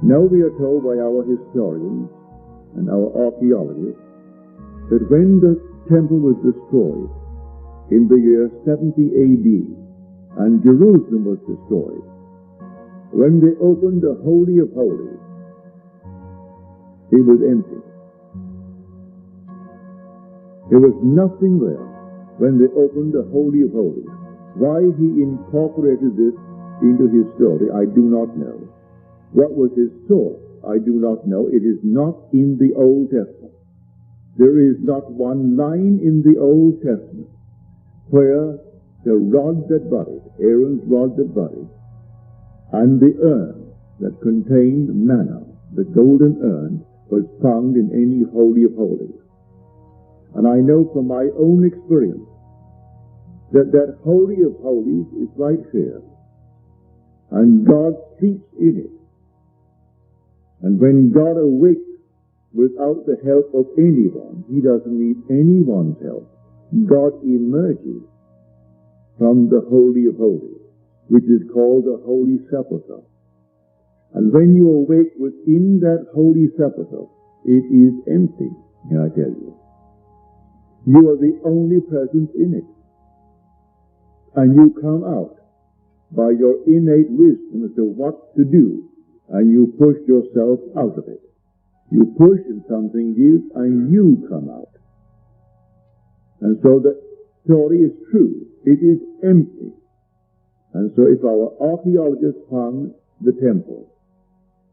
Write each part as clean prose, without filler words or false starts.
Now we are told by our historians and our archaeologists that when the temple was destroyed in the year 70 AD and Jerusalem was destroyed, when they opened the Holy of Holies, it was empty. There was nothing there when they opened the Holy of Holies. Why he incorporated this into his story, I do not know. What was his source? I do not know. It is not in the Old Testament. There is not one line in the Old Testament where the rod that budded, Aaron's rod that budded, and the urn that contained manna, the golden urn, was found in any Holy of Holies. And I know from my own experience that that Holy of Holies is right here, and God sleeps in it. And when God awakes without the help of anyone, he doesn't need anyone's help. God emerges from the Holy of Holies, which is called the Holy Sepulchre. And when you awake within that Holy Sepulchre, it is empty, may I tell you. You are the only presence in it. And you come out by your innate wisdom as to what to do, and you push yourself out of it. You push and something gives, and you come out. And so the story is true. It is empty. And so if our archaeologists found the temple,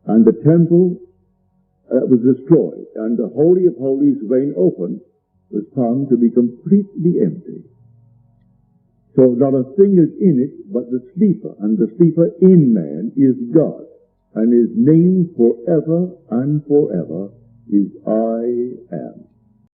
and the temple was destroyed, and the Holy of Holies, when opened, was found to be completely empty. So not a thing is in it but the sleeper, and the sleeper in man is God. And his name forever and forever is I am.